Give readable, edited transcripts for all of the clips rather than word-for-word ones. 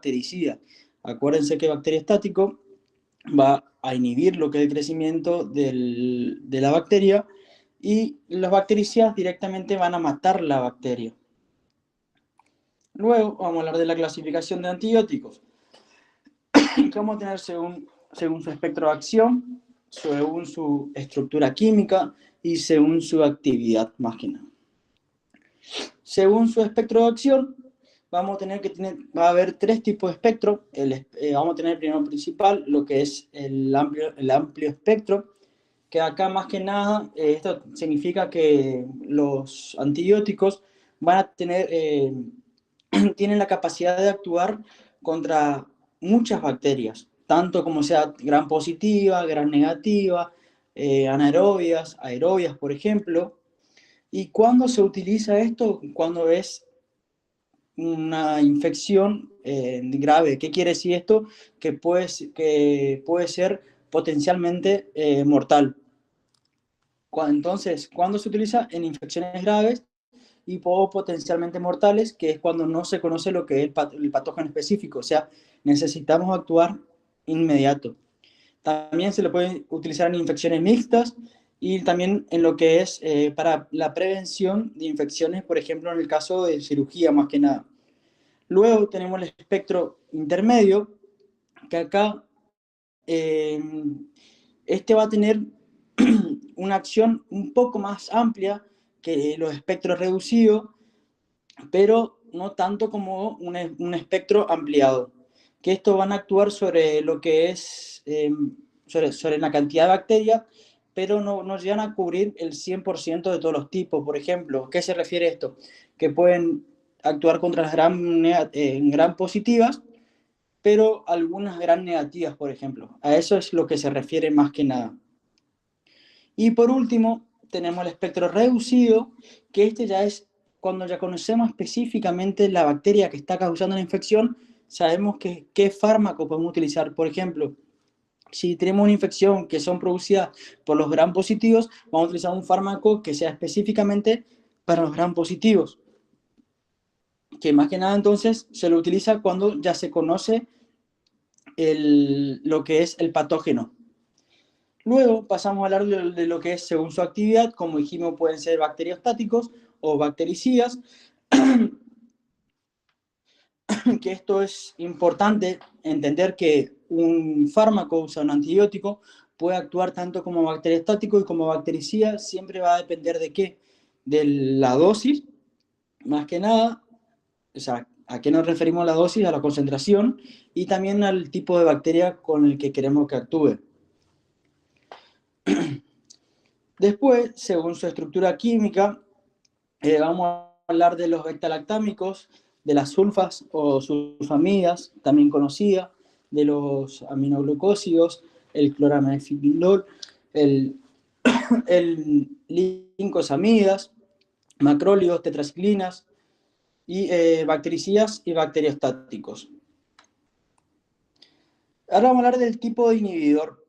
bactericida. Acuérdense que bacteriostático va a inhibir lo que es el crecimiento de la bacteria, y los bactericidas directamente van a matar la bacteria. Luego vamos a hablar de la clasificación de antibióticos, que vamos a tener según su espectro de acción, según su estructura química y según su actividad, más que nada. Según su espectro de acción, vamos a tener va a haber tres tipos de espectro. Vamos a tener primero principal, lo que es el amplio espectro, que acá más que nada, esto significa que los antibióticos van a tener, tienen la capacidad de actuar contra muchas bacterias, tanto como sea gram positiva, gram negativa, anaerobias, aerobias, por ejemplo. ¿Y cuándo se utiliza esto? Cuando es una infección grave. ¿Qué quiere decir esto? Que puede ser potencialmente mortal. Entonces, ¿cuándo se utiliza? En infecciones graves y potencialmente mortales, que es cuando no se conoce lo que es el patógeno específico, o sea, necesitamos actuar inmediato. También se le puede utilizar en infecciones mixtas y también en lo que es para la prevención de infecciones, por ejemplo, en el caso de cirugía más que nada. Luego tenemos el espectro intermedio, que acá este va a tener una acción un poco más amplia que los espectros reducidos, pero no tanto como un espectro ampliado, que estos van a actuar sobre lo que es, sobre la cantidad de bacterias, pero no llegan a cubrir el 100% de todos los tipos. Por ejemplo, ¿qué se refiere a esto? Que pueden actuar contra las gram positivas, pero algunas gram negativas, por ejemplo. A eso es lo que se refiere más que nada. Y por último, tenemos el espectro reducido, que este ya es cuando ya conocemos específicamente la bacteria que está causando la infección, sabemos qué fármaco podemos utilizar. Por ejemplo, si tenemos una infección que son producidas por los gram positivos, vamos a utilizar un fármaco que sea específicamente para los gram positivos, que más que nada entonces se lo utiliza cuando ya se conoce lo que es el patógeno. Luego pasamos a hablar de lo que es según su actividad. Como dijimos, pueden ser bacteriostáticos o bactericidas, que esto es importante entender que un fármaco, o sea, un antibiótico, puede actuar tanto como bacteriostático y como bactericida, siempre va a depender de qué, de la dosis, más que nada, o sea, ¿a qué nos referimos la dosis? A la concentración y también al tipo de bacteria con el que queremos que actúe. Después, según su estructura química, vamos a hablar de los beta-lactámicos, de las sulfas o sulfamidas, también conocidas, de los aminoglucósidos, el clorametilol, el lincosamidas, macrólidos, tetraciclinas, y bactericidas y bacteriostáticos. Ahora vamos a hablar del tipo de inhibidor.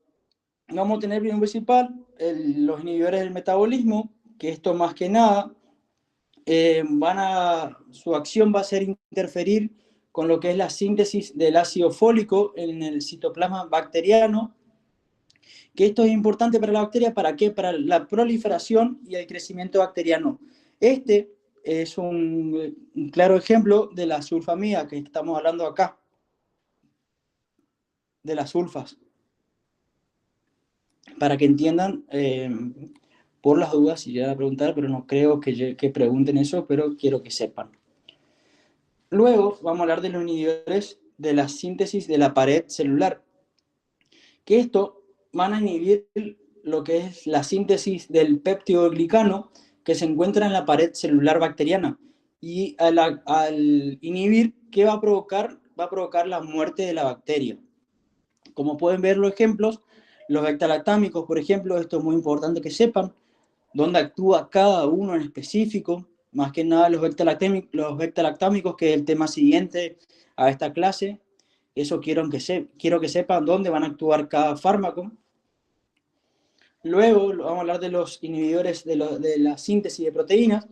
Vamos a tener bien principal los inhibidores del metabolismo, que esto más que nada su acción va a ser interferir con lo que es la síntesis del ácido fólico en el citoplasma bacteriano, que esto es importante para la bacteria, ¿para qué? Para la proliferación y el crecimiento bacteriano. Este es un claro ejemplo de la sulfamida que estamos hablando acá, de las sulfas, para que entiendan, por las dudas, si llegan a preguntar, pero no creo que pregunten eso, pero quiero que sepan. Luego vamos a hablar de los inhibidores de la síntesis de la pared celular, que esto van a inhibir lo que es la síntesis del peptidoglicano que se encuentra en la pared celular bacteriana. Y al inhibir, ¿qué va a provocar? Va a provocar la muerte de la bacteria. Como pueden ver los ejemplos, los beta-lactámicos, por ejemplo, esto es muy importante que sepan, dónde actúa cada uno en específico, más que nada los beta-lactámicos, que es el tema siguiente a esta clase. Eso quiero que sepan dónde van a actuar cada fármaco. Luego vamos a hablar de los inhibidores de la síntesis de proteínas,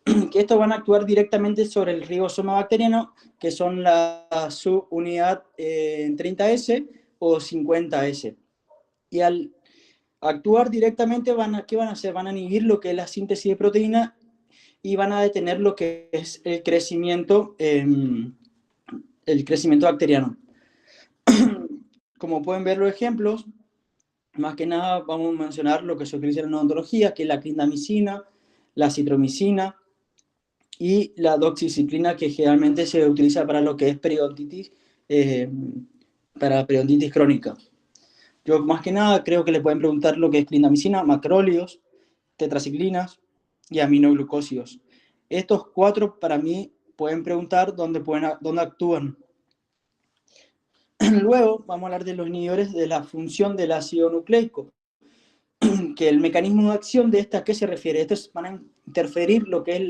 que estos van a actuar directamente sobre el ribosoma bacteriano, que son la subunidad 30S o 50S. Y al actuar directamente, ¿qué van a hacer? Van a inhibir lo que es la síntesis de proteína y van a detener lo que es el crecimiento bacteriano. Como pueden ver los ejemplos, más que nada vamos a mencionar lo que se utiliza en la odontología, que es la clindamicina, la citromicina y la doxiciclina, que generalmente se utiliza para lo que es periodontitis, para periodontitis crónica. Yo más que nada creo que le pueden preguntar lo que es clindamicina, macrólidos, tetraciclinas y aminoglucósidos. Estos 4 para mí pueden preguntar dónde actúan. Luego vamos a hablar de los inhibidores de la función del ácido nucleico, que el mecanismo de acción de esta, ¿a qué se refiere? Estos van a interferir lo que es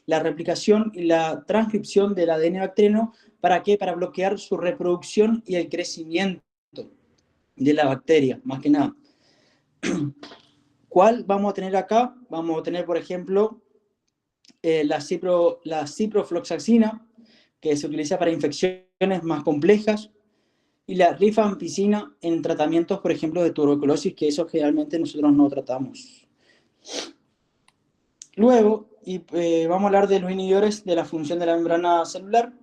la replicación y la transcripción del ADN bacteriano. ¿Para qué? Para bloquear su reproducción y el crecimiento de la bacteria, más que nada. ¿Cuál vamos a tener acá? Vamos a tener, por ejemplo, la ciprofloxacina, que se utiliza para infecciones más complejas, y la rifampicina en tratamientos, por ejemplo, de tuberculosis, que eso generalmente nosotros no tratamos. Luego, vamos a hablar de los inhibidores de la función de la membrana celular,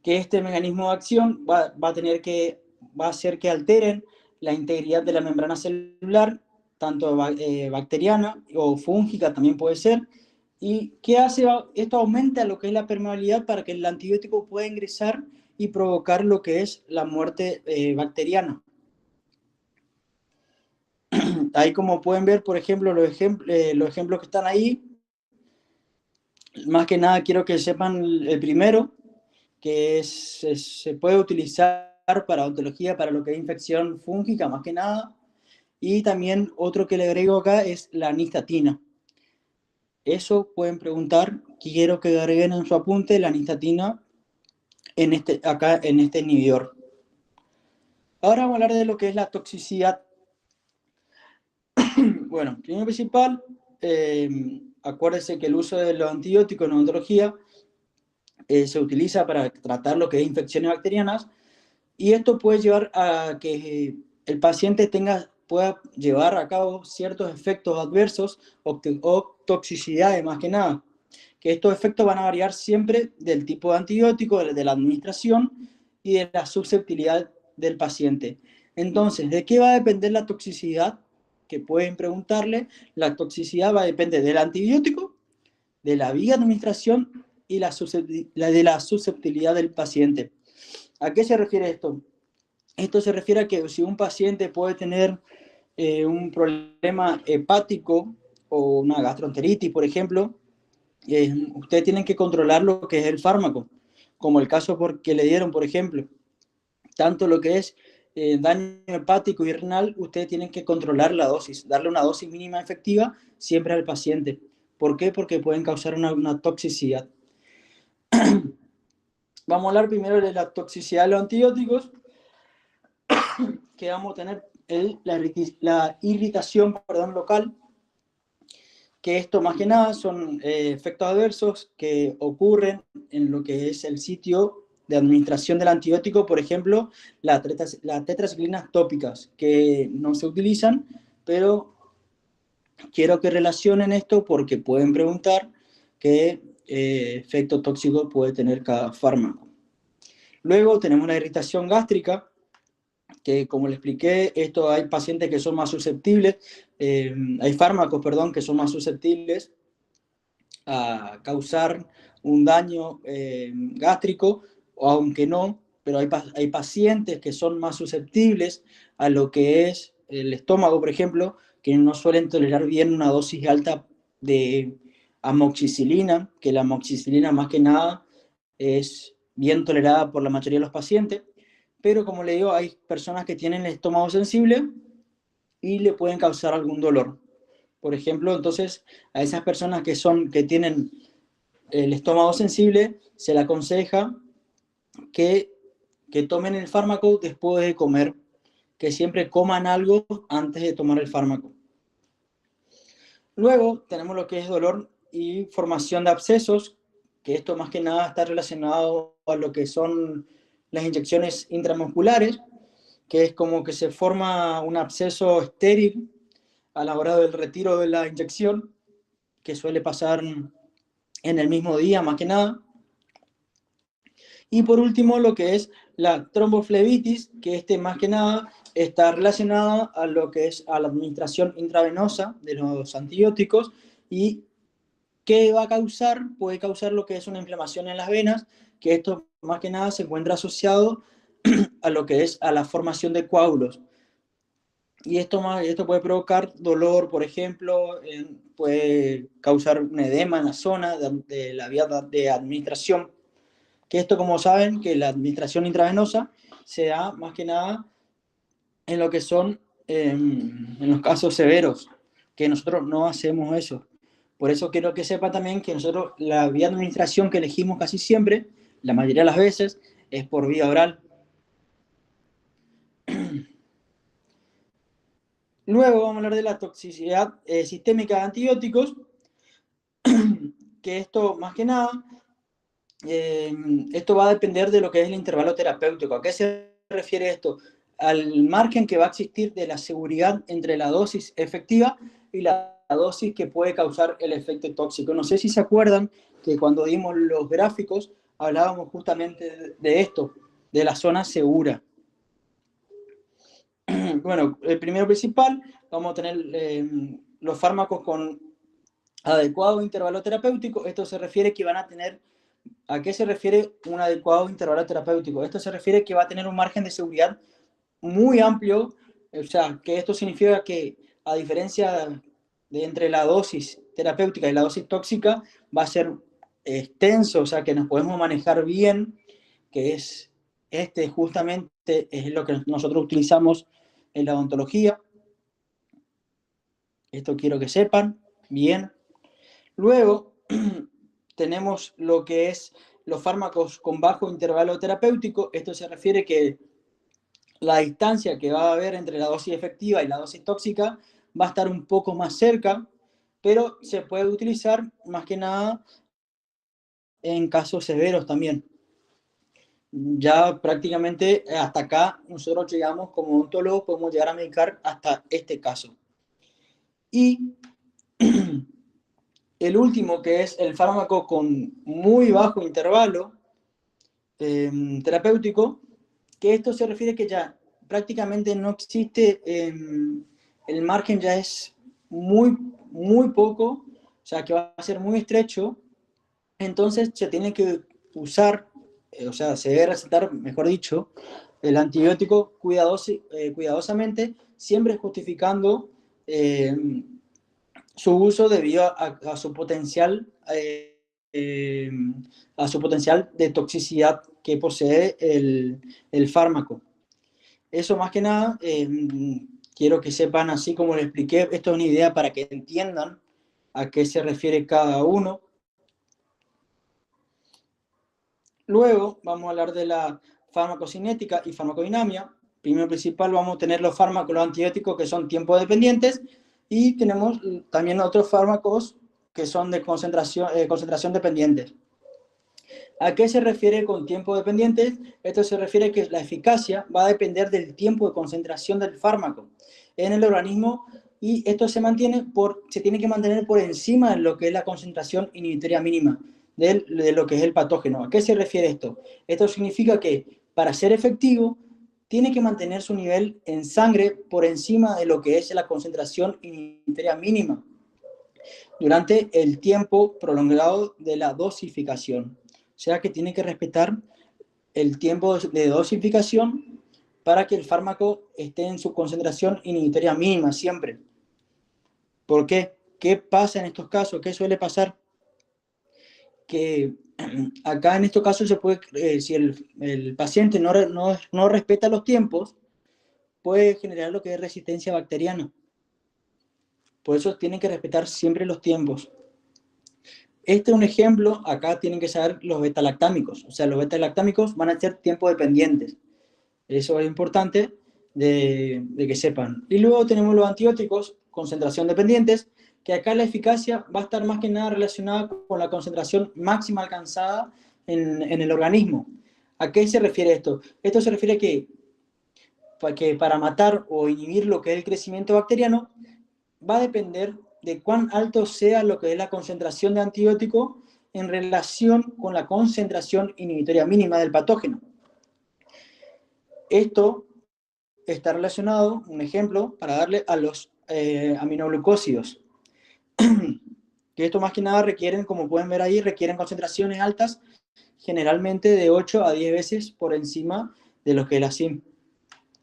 que este mecanismo de acción va a hacer que alteren la integridad de la membrana celular, tanto bacteriana o fúngica también puede ser. ¿Y qué hace? Esto aumenta lo que es la permeabilidad para que el antibiótico pueda ingresar y provocar lo que es la muerte bacteriana. Ahí, como pueden ver, por ejemplo, los ejemplos que están ahí, más que nada quiero que sepan el primero, que se puede utilizar para odontología, para lo que es infección fúngica, más que nada. Y también otro que le agrego acá es la nistatina. Eso pueden preguntar, quiero que agreguen en su apunte la nistatina acá en este inhibidor. Ahora vamos a hablar de lo que es la toxicidad. Bueno, primero principal, acuérdense que el uso de los antibióticos en odontología se utiliza para tratar lo que es infecciones bacterianas, y esto puede llevar a que el paciente pueda llevar a cabo ciertos efectos adversos o toxicidades, más que nada, que estos efectos van a variar siempre del tipo de antibiótico, de la administración y de la susceptibilidad del paciente. Entonces, ¿de qué va a depender la toxicidad? Que pueden preguntarle. La toxicidad va a depender del antibiótico, de la vía de administración y de la susceptibilidad del paciente. ¿A qué se refiere esto? Esto se refiere a que si un paciente puede tener un problema hepático o una gastroenteritis, por ejemplo, ustedes tienen que controlar lo que es el fármaco, como el caso que le dieron, por ejemplo. Tanto lo que es daño hepático y renal, ustedes tienen que controlar la dosis, darle una dosis mínima efectiva siempre al paciente. ¿Por qué? Porque pueden causar una toxicidad. Vamos a hablar primero de la toxicidad de los antibióticos, que vamos a tener la irritación local, que esto más que nada son efectos adversos que ocurren en lo que es el sitio de administración del antibiótico, por ejemplo, las tetraciclinas tópicas, que no se utilizan, pero quiero que relacionen esto porque pueden preguntar qué efecto tóxico puede tener cada fármaco. Luego tenemos la irritación gástrica, que como le expliqué, esto hay pacientes que son más susceptibles, hay fármacos, perdón, que son más susceptibles a causar un daño gástrico, aunque no, pero hay pacientes que son más susceptibles a lo que es el estómago, por ejemplo, que no suelen tolerar bien una dosis alta de amoxicilina, que la amoxicilina más que nada es bien tolerada por la mayoría de los pacientes, pero como le digo, hay personas que tienen el estómago sensible y le pueden causar algún dolor. Por ejemplo, entonces, a esas personas que tienen el estómago sensible, se le aconseja que tomen el fármaco después de comer, que siempre coman algo antes de tomar el fármaco. Luego tenemos lo que es dolor y formación de abscesos, que esto más que nada está relacionado a lo que son las inyecciones intramusculares, que es como que se forma un absceso estéril a la hora del retiro de la inyección, que suele pasar en el mismo día más que nada. Y por último, lo que es la tromboflebitis, que más que nada está relacionada a lo que es a la administración intravenosa de los antibióticos y que va a causar, puede causar lo que es una inflamación en las venas, que esto más que nada se encuentra asociado a lo que es a la formación de coágulos. Y esto puede provocar dolor, por ejemplo, puede causar un edema en la zona de la vía de administración. Que esto, como saben, que la administración intravenosa se da más que nada en lo que son, en los casos severos, que nosotros no hacemos eso. Por eso quiero que sepan también que nosotros la vía de administración que elegimos casi siempre, la mayoría de las veces, es por vía oral. Luego vamos a hablar de la toxicidad sistémica de antibióticos, que esto más que nada, esto va a depender de lo que es el intervalo terapéutico. ¿A qué se refiere esto? Al margen que va a existir de la seguridad entre la dosis efectiva y la dosis que puede causar el efecto tóxico. No sé si se acuerdan que cuando dimos los gráficos hablábamos justamente de esto, de la zona segura. Bueno, el primero principal, vamos a tener los fármacos con adecuado intervalo terapéutico. Esto se refiere que van a tener, ¿a qué se refiere un adecuado intervalo terapéutico? Esto se refiere que va a tener un margen de seguridad muy amplio, o sea, que esto significa que a diferencia de entre la dosis terapéutica y la dosis tóxica, va a ser extenso, o sea, que nos podemos manejar bien, que es justamente es lo que nosotros utilizamos en la odontología. Esto quiero que sepan bien. Luego tenemos lo que es los fármacos con bajo intervalo terapéutico. Esto se refiere que la distancia que va a haber entre la dosis efectiva y la dosis tóxica va a estar un poco más cerca, pero se puede utilizar más que nada en casos severos también. Ya prácticamente hasta acá nosotros llegamos como odontólogos, podemos llegar a medicar hasta este caso. Y el último, que es el fármaco con muy bajo intervalo terapéutico, que esto se refiere que ya prácticamente no existe, el margen ya es muy poco, o sea que va a ser muy estrecho, entonces se tiene que usar, o sea, se debe recetar, mejor dicho, el antibiótico cuidadosamente, siempre justificando su uso debido a su potencial, eh, a su potencial de toxicidad que posee el fármaco. Eso más que nada, quiero que sepan, así como les expliqué, esto es una idea para que entiendan a qué se refiere cada uno. Luego vamos a hablar de la farmacocinética y farmacodinamia. Primero principal vamos a tener los fármacos, los antibióticos que son tiempo dependientes, y tenemos también otros fármacos que son de concentración dependientes. ¿A qué se refiere con tiempo dependientes? Esto se refiere a que la eficacia va a depender del tiempo de concentración del fármaco en el organismo, y esto se tiene que mantener por encima de lo que es la concentración inhibitoria mínima de lo que es el patógeno. ¿A qué se refiere esto? Esto significa que para ser efectivo tiene que mantener su nivel en sangre por encima de lo que es la concentración inhibitoria mínima durante el tiempo prolongado de la dosificación. O sea que tiene que respetar el tiempo de dosificación para que el fármaco esté en su concentración inhibitoria mínima siempre. ¿Por qué? ¿Qué pasa en estos casos? ¿Qué suele pasar? Que acá en estos casos se puede, si el paciente no respeta los tiempos, puede generar lo que es resistencia bacteriana. Por eso tienen que respetar siempre los tiempos. Este es un ejemplo, acá tienen que saber los beta-lactámicos. O sea, los beta-lactámicos van a ser tiempo dependientes. Eso es importante de que sepan. Y luego tenemos los antibióticos, concentración dependientes, que acá la eficacia va a estar más que nada relacionada con la concentración máxima alcanzada en el organismo. ¿A qué se refiere esto? Esto se refiere a que para matar o inhibir lo que es el crecimiento bacteriano, va a depender de cuán alto sea lo que es la concentración de antibiótico en relación con la concentración inhibitoria mínima del patógeno. Esto está relacionado, un ejemplo, para darle a los aminoglucósidos, que esto más que nada requieren, como pueden ver ahí, requieren concentraciones altas, generalmente de 8 a 10 veces por encima de lo que es la CIM,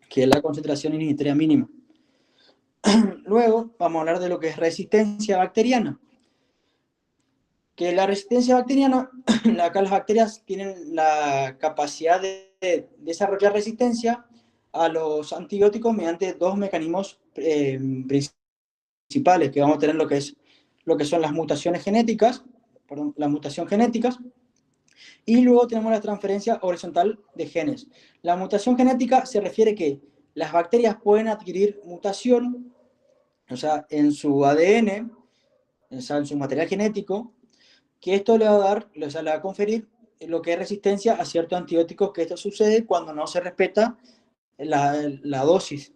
que es la concentración inhibitoria mínima. Luego vamos a hablar de lo que es resistencia bacteriana. Que la resistencia bacteriana, acá las bacterias tienen la capacidad de desarrollar resistencia a los antibióticos mediante dos mecanismos principales, que vamos a tener lo que son las mutaciones genéticas, perdón, las mutaciones genéticas, y luego tenemos la transferencia horizontal de genes. La mutación genética se refiere que las bacterias pueden adquirir mutación, o sea, en su ADN, o sea, en su material genético, que esto le va a dar, o sea, le va a conferir lo que es resistencia a ciertos antibióticos, que esto sucede cuando no se respeta la dosis,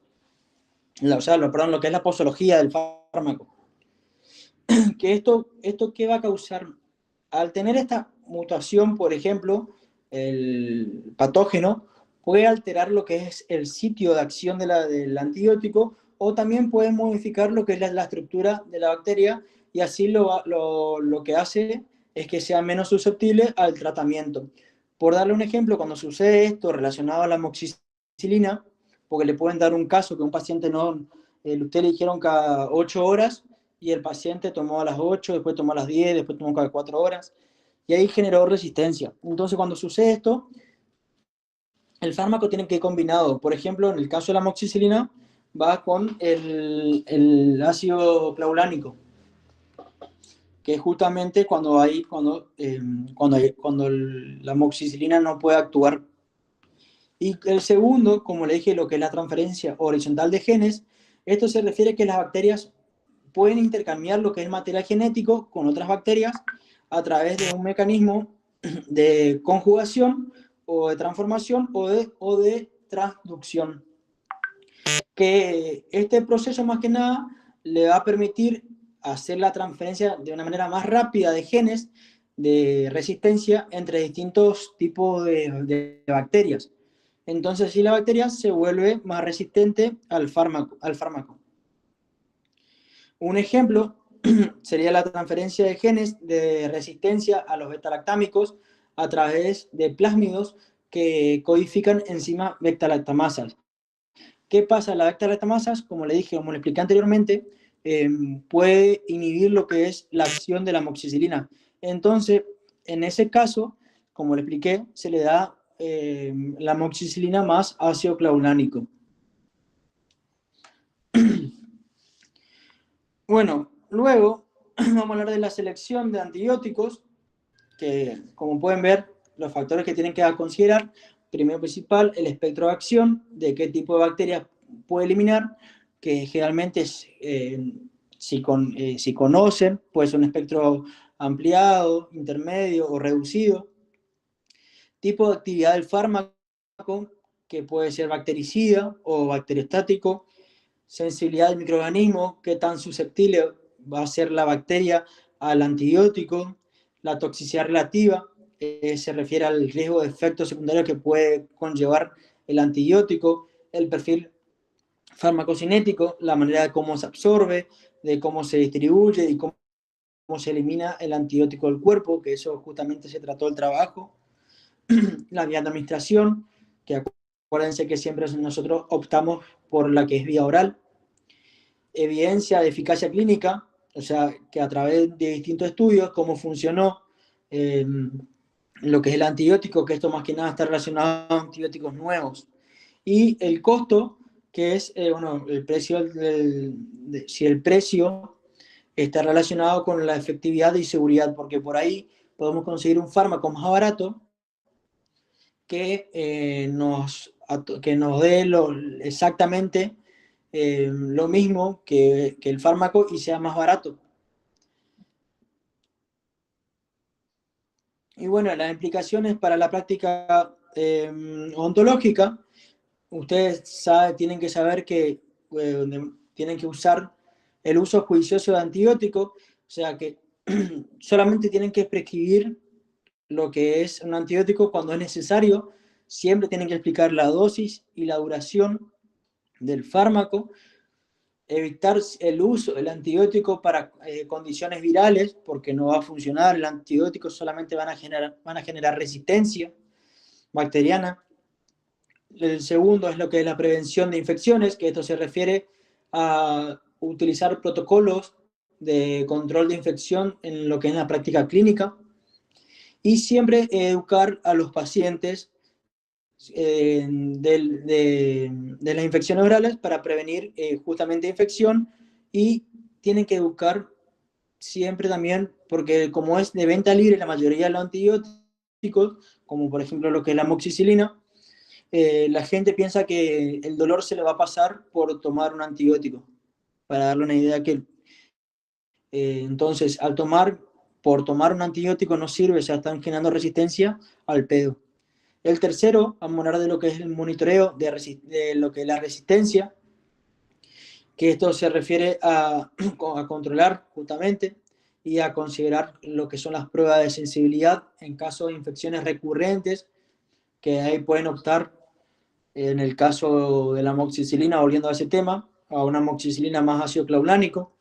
o sea, perdón, lo que es la posología del fármaco. Que esto ¿qué va a causar? Al tener esta mutación, por ejemplo, el patógeno puede alterar lo que es el sitio de acción del antibiótico, o también puede modificar lo que es la estructura de la bacteria, y así lo que hace es que sea menos susceptible al tratamiento. Por darle un ejemplo, cuando sucede esto relacionado a la amoxicilina, porque le pueden dar un caso que un paciente no, usted le dijeron cada 8 horas, y el paciente tomó a las 8, después tomó a las 10, después tomó cada 4 horas, y ahí generó resistencia. Entonces, cuando sucede esto, el fármaco tiene que ir combinado. Por ejemplo, en el caso de la amoxicilina, va con ácido clavulánico, que es justamente cuando la amoxicilina no puede actuar. Y el segundo, como le dije, lo que es la transferencia horizontal de genes, esto se refiere a que las bacterias pueden intercambiar lo que es el material genético con otras bacterias a través de un mecanismo de conjugación o de transformación o de transducción. Que este proceso más que nada le va a permitir hacer la transferencia de una manera más rápida de genes de resistencia entre distintos tipos de bacterias. Entonces, si la bacteria se vuelve más resistente al fármaco. Un ejemplo sería la transferencia de genes de resistencia a los beta-lactámicos a través de plásmidos que codifican enzimas beta-lactamasas. ¿Qué pasa? La beta-lactamasas, como le dije, como le expliqué anteriormente, puede inhibir lo que es la acción de la amoxicilina. Entonces, en ese caso, como le expliqué, se le da la amoxicilina más ácido clavulánico. Bueno, luego vamos a hablar de la selección de antibióticos, que como pueden ver, los factores que tienen que considerar, primero principal, el espectro de acción, de qué tipo de bacterias puede eliminar, que generalmente si conocen, puede ser un espectro ampliado, intermedio o reducido. Tipo de actividad del fármaco, que puede ser bactericida o bacteriostático. Sensibilidad del microorganismo, qué tan susceptible va a ser la bacteria al antibiótico. La toxicidad relativa, se refiere al riesgo de efectos secundarios que puede conllevar el antibiótico. El perfil farmacocinético, la manera de cómo se absorbe, de cómo se distribuye y cómo se elimina el antibiótico del cuerpo, que eso justamente se trató el trabajo. La vía de administración, que acuérdense que siempre nosotros optamos por la que es vía oral. Evidencia de eficacia clínica, o sea, que a través de distintos estudios, cómo funcionó lo que es el antibiótico, que esto más que nada está relacionado a antibióticos nuevos. Y el costo, que es, bueno, el precio si el precio está relacionado con la efectividad y seguridad, porque por ahí podemos conseguir un fármaco más barato que nos dé exactamente lo mismo que el fármaco y sea más barato. Y bueno, las implicaciones para la práctica ontológica, ustedes tienen que saber que tienen que usar el uso juicioso de antibióticos, o sea que solamente tienen que prescribir lo que es un antibiótico cuando es necesario, siempre tienen que explicar la dosis y la duración del fármaco, evitar el uso del antibiótico para condiciones virales, porque no va a funcionar, el antibiótico solamente van a generar resistencia bacteriana. El segundo es lo que es la prevención de infecciones, que esto se refiere a utilizar protocolos de control de infección en lo que es la práctica clínica y siempre educar a los pacientes de las infecciones orales para prevenir justamente infección y tienen que educar siempre también, porque como es de venta libre la mayoría de los antibióticos, como por ejemplo lo que es la amoxicilina, la gente piensa que el dolor se le va a pasar por tomar un antibiótico. Para darle una idea que entonces por tomar un antibiótico no sirve, o sea, están generando resistencia al pedo. El tercero, vamos a hablar de lo que es el monitoreo de lo que es la resistencia, que esto se refiere a controlar justamente y a considerar lo que son las pruebas de sensibilidad en caso de infecciones recurrentes, que ahí pueden optar, en el caso de la amoxicilina, volviendo a ese tema, a una amoxicilina más ácido clavulánico.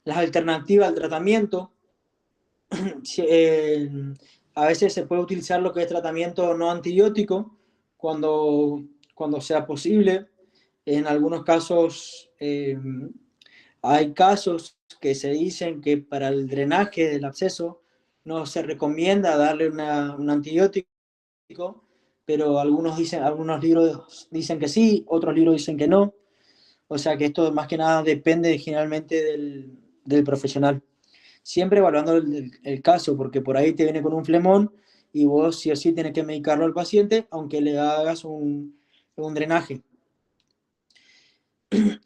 Las alternativas al tratamiento, eh, a veces se puede utilizar lo que es tratamiento no antibiótico cuando sea posible. En algunos casos hay casos que se dicen que para el drenaje del absceso no se recomienda darle un antibiótico, pero algunos libros dicen que sí, otros libros dicen que no. O sea que esto más que nada depende generalmente del profesional. Siempre evaluando el caso, porque por ahí te viene con un flemón y vos sí o sí tienes que medicarlo al paciente, aunque le hagas un drenaje.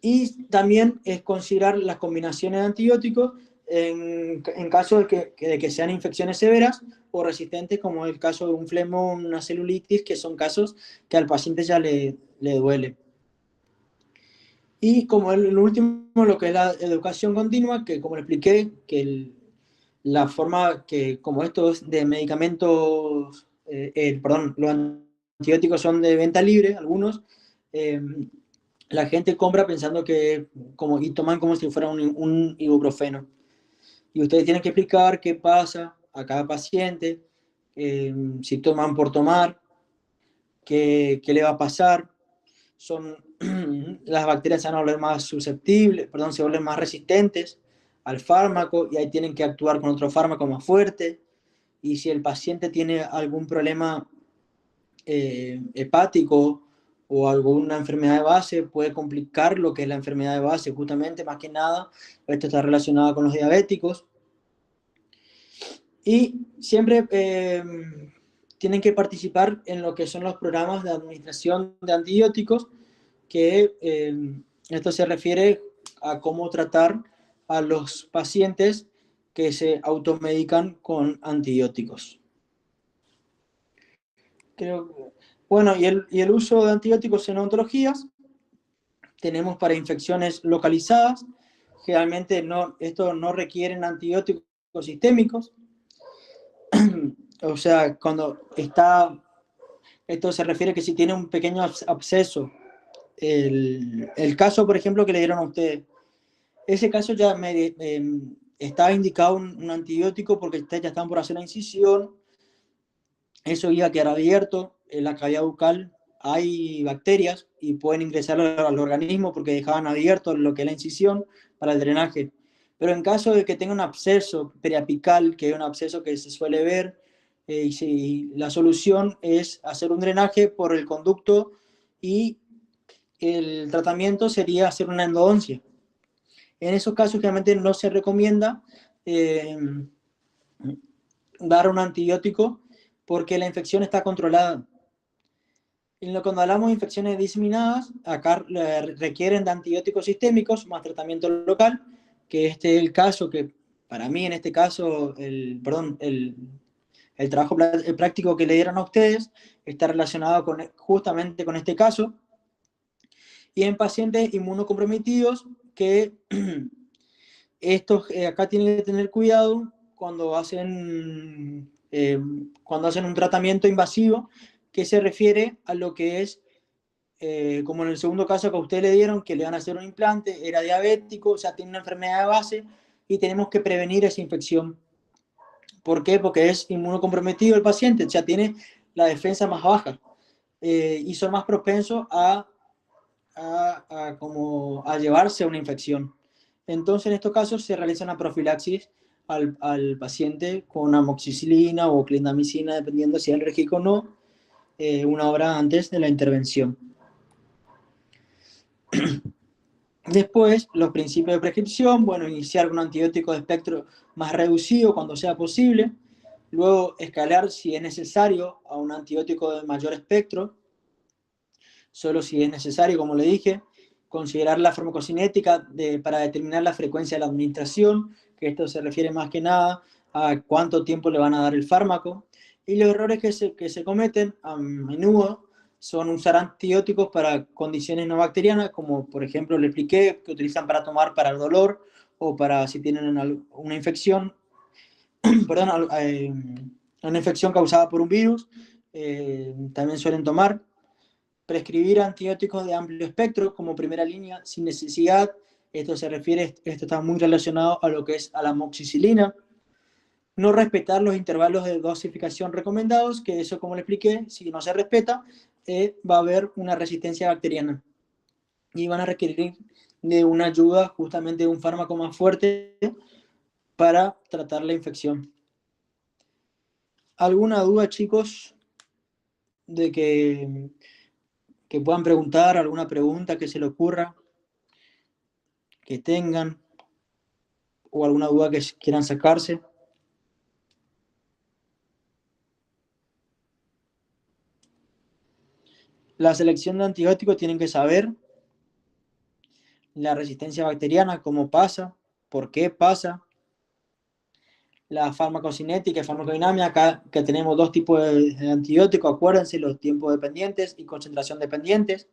Y también es considerar las combinaciones de antibióticos en caso de que sean infecciones severas o resistentes, como el caso de un flemón, una celulitis, que son casos que al paciente ya le duele. Y como el último, lo que es la educación continua, que como le expliqué, que la forma que, como estos de medicamentos, perdón, los antibióticos son de venta libre, algunos, eh, la gente compra pensando que, y toman como si fuera un ibuprofeno. Y ustedes tienen que explicar qué pasa a cada paciente, si toman por tomar, qué le va a pasar. Las bacterias se van a volver más susceptibles, perdón, se vuelven más resistentes al fármaco y ahí tienen que actuar con otro fármaco más fuerte. Y si el paciente tiene algún problema hepático o alguna enfermedad de base, puede complicar lo que es la enfermedad de base, justamente, más que nada, esto está relacionado con los diabéticos. Y siempre tienen que participar en lo que son los programas de administración de antibióticos, que esto se refiere a cómo tratar a los pacientes que se automedican con antibióticos. Creo, bueno, y el uso de antibióticos en odontologías, tenemos para infecciones localizadas, generalmente esto no requieren antibióticos sistémicos, o sea, esto se refiere que si tiene un pequeño absceso, el caso, por ejemplo, que le dieron a usted, ese caso ya estaba indicado un antibiótico porque ustedes ya estaban por hacer la incisión, eso iba a quedar abierto, en la cavidad bucal hay bacterias y pueden ingresar al organismo porque dejaban abierto lo que es la incisión para el drenaje. Pero en caso de que tenga un absceso periapical, que es un absceso que se suele ver, y si la solución es hacer un drenaje por el conducto y el tratamiento sería hacer una endodoncia. En esos casos generalmente no se recomienda eh, dar un antibiótico porque la infección está controlada. Cuando hablamos de infecciones diseminadas, acá requieren de antibióticos sistémicos más tratamiento local, que este es el caso que, para mí en este caso, El trabajo práctico que le dieron a ustedes está relacionado justamente con este caso. Y en pacientes inmunocomprometidos, que estos acá tienen que tener cuidado cuando hacen un tratamiento invasivo, que se refiere a lo que es, como en el segundo caso que a usted le dieron, que le van a hacer un implante, era diabético, o sea, tiene una enfermedad de base, y tenemos que prevenir esa infección. ¿Por qué? Porque es inmunocomprometido el paciente, o sea, tiene la defensa más baja, y son más propensos a llevarse una infección. Entonces, en estos casos se realiza una profilaxis al paciente con amoxicilina o clindamicina, dependiendo si es alérgico o no, una hora antes de la intervención. Después, los principios de prescripción, bueno, iniciar con un antibiótico de espectro más reducido cuando sea posible, luego escalar si es necesario a un antibiótico de mayor espectro, solo si es necesario, como le dije, considerar la farmacocinética para determinar la frecuencia de la administración, que esto se refiere más que nada a cuánto tiempo le van a dar el fármaco, y los errores que se cometen a menudo son usar antibióticos para condiciones no bacterianas, como por ejemplo le expliqué, que utilizan para tomar para el dolor o para si tienen una infección, perdón, una infección causada por un virus, también suelen tomar. Prescribir antibióticos de amplio espectro como primera línea sin necesidad. Esto está muy relacionado a lo que es a la amoxicilina. No respetar los intervalos de dosificación recomendados, que eso, como le expliqué, si no se respeta, va a haber una resistencia bacteriana y van a requerir de una ayuda, justamente de un fármaco más fuerte para tratar la infección. ¿Alguna duda, chicos, de que puedan preguntar, alguna pregunta que se le ocurra, que tengan, o alguna duda que quieran sacarse? La selección de antibióticos tienen que saber la resistencia bacteriana, cómo pasa, por qué pasa, la farmacocinética y farmacodinámica, acá que tenemos dos tipos de antibióticos, acuérdense, los tiempos dependientes y concentración dependientes,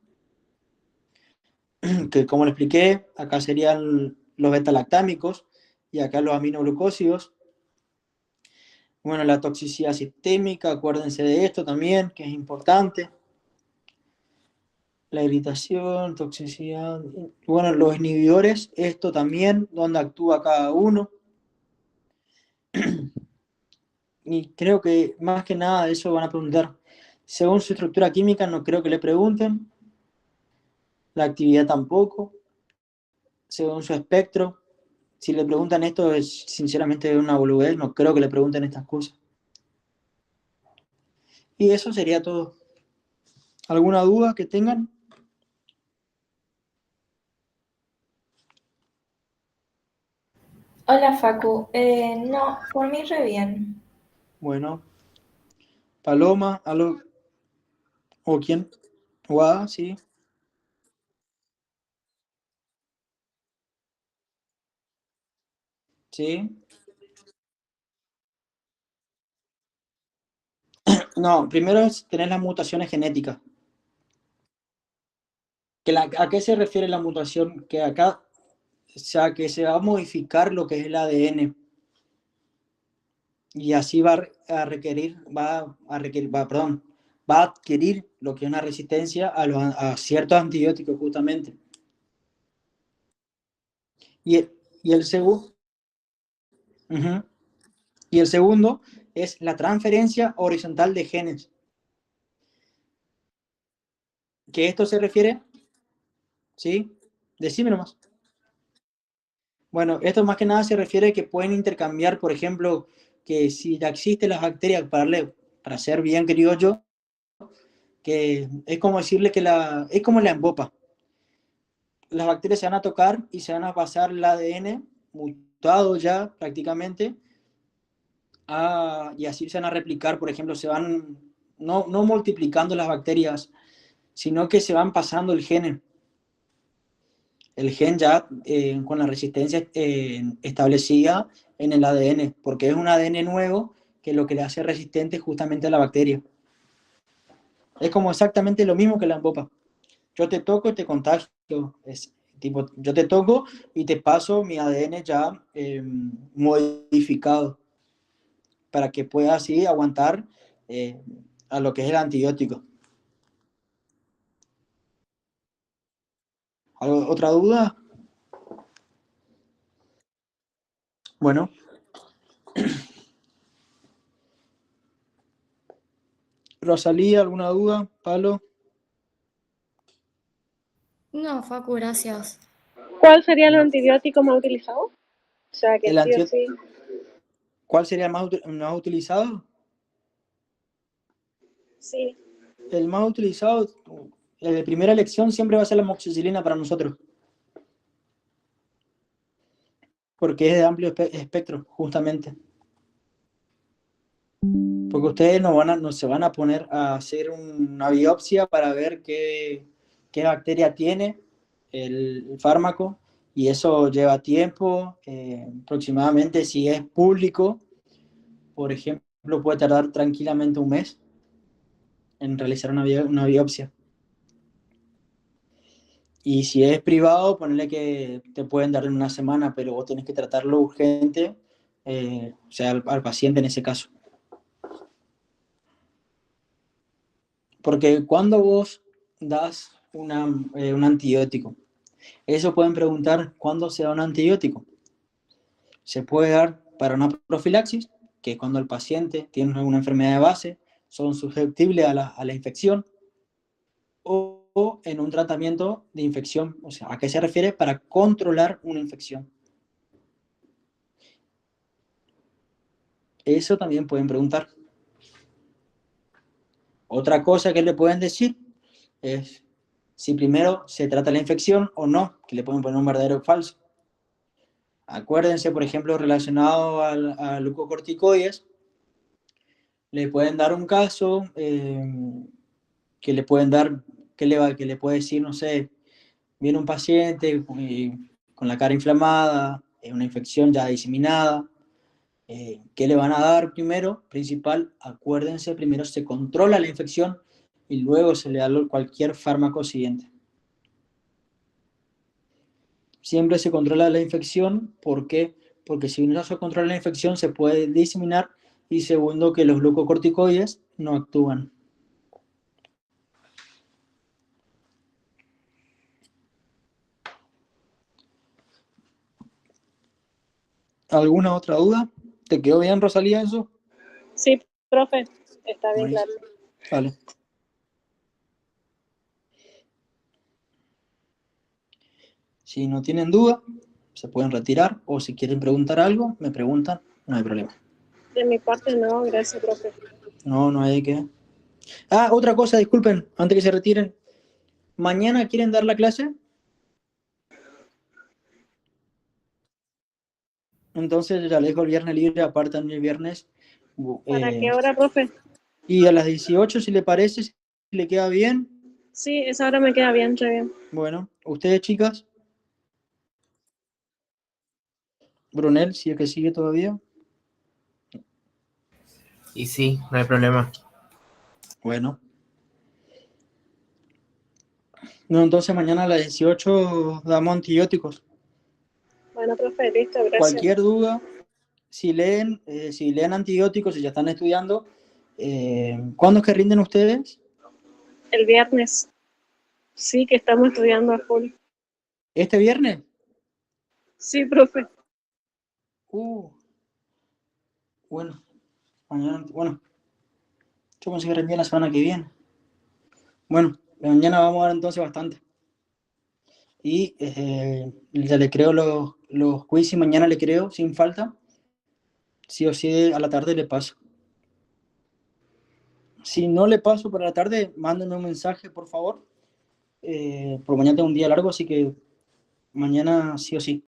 que como le expliqué, acá serían los beta-lactámicos y acá los aminoglucósidos. Bueno, la toxicidad sistémica, acuérdense de esto también, que es importante. La irritación, toxicidad. Bueno, los inhibidores, esto también, dónde actúa cada uno. Y creo que más que nada de eso van a preguntar. Según su estructura química, no creo que le pregunten. La actividad tampoco. Según su espectro. Si le preguntan esto, es sinceramente una boludez. No creo que le pregunten estas cosas. Y eso sería todo. ¿Alguna duda que tengan? Hola Facu, no, por mí re bien. Bueno, Paloma, algo, o quién, Guada, sí, sí. No, primero es tener las mutaciones genéticas. ¿A qué se refiere la mutación? Que acá, o sea, que se va a modificar lo que es el ADN y así va a adquirir lo que es una resistencia a ciertos antibióticos justamente. Y el, y el segundo, y el segundo es la transferencia horizontal de genes. ¿Que esto se refiere? ¿Sí? Decime nomás. Bueno, esto más que nada se refiere a que pueden intercambiar, por ejemplo, que si ya existen las bacterias, para ser bien criollo, que es como decirle que es como la embopa. Las bacterias se van a tocar y se van a pasar el ADN mutado ya prácticamente, y así se van a replicar, por ejemplo, no multiplicando las bacterias, sino que se van pasando el gen ya con la resistencia establecida en el ADN, porque es un ADN nuevo que es lo que le hace resistente justamente a la bacteria. Es como exactamente lo mismo que la ampopa. Yo te toco y te contagio. Es tipo, yo te toco y te paso mi ADN ya modificado para que pueda así aguantar a lo que es el antibiótico. ¿Otra duda? Bueno, Rosalía, ¿alguna duda? Pablo, No, Facu, gracias. ¿Cuál sería el antibiótico más utilizado? O sea, que el sí o sí. ¿cuál sería el más utilizado? Sí. El más utilizado, el de primera elección siempre va a ser la amoxicilina para nosotros, porque es de amplio espectro, justamente. Porque ustedes no se van a poner a hacer una biopsia para ver qué bacteria tiene el fármaco, y eso lleva tiempo. Aproximadamente, si es público, por ejemplo, puede tardar tranquilamente un mes en realizar una biopsia. Y si es privado, ponle que te pueden dar en una semana, pero vos tenés que tratarlo urgente, o sea, al paciente en ese caso. Porque cuando vos das un antibiótico, eso pueden preguntar cuándo se da un antibiótico. Se puede dar para una profilaxis, que es cuando el paciente tiene alguna enfermedad de base, son susceptibles a la infección, o en un tratamiento de infección. O sea, ¿a qué se refiere? Para controlar una infección. Eso también pueden preguntar. Otra cosa que le pueden decir es si primero se trata la infección o no, que le pueden poner un verdadero o falso. Acuérdense, por ejemplo, relacionado a glucocorticoides, le pueden dar un caso que le pueden dar, que le puede decir, no sé, viene un paciente con la cara inflamada, una infección ya diseminada. ¿Qué le van a dar primero? Principal, acuérdense, primero se controla la infección y luego se le da cualquier fármaco siguiente. Siempre se controla la infección, ¿por qué? Porque si no se controla la infección se puede diseminar, y segundo, que los glucocorticoides no actúan. ¿Alguna otra duda? ¿Te quedó bien, Rosalía, eso? Sí, profe, está bien Buenísimo. claro. Vale. Si no tienen duda, se pueden retirar, o si quieren preguntar algo, me preguntan, no hay problema. De mi parte no, gracias, profe. No hay que... Ah, otra cosa, disculpen, antes que se retiren. ¿Mañana quieren dar la clase? Entonces ya les dejo el viernes libre, apartan el viernes. ¿Para qué hora, profe? Y a las 18, si le parece, si le queda bien. Sí, esa hora me queda bien, re bien. Bueno, ustedes, chicas. Brunel, si es que sigue todavía. Y sí, no hay problema. Bueno. No, entonces mañana a las 18 damos antibióticos. Bueno, profe, listo, gracias. Cualquier duda, si leen antibióticos y ya están estudiando, ¿cuándo es que rinden ustedes? El viernes. Sí, que estamos estudiando a full. ¿Este viernes? Sí, profe. Bueno, mañana, bueno, yo pensé que rendía la semana que viene. Bueno, mañana vamos a dar entonces bastante. Y ya le creo los quiz, y mañana le creo sin falta. Sí o sí a la tarde le paso. Si no le paso para la tarde, mándenme un mensaje, por favor. Por mañana tengo un día largo, así que mañana sí o sí.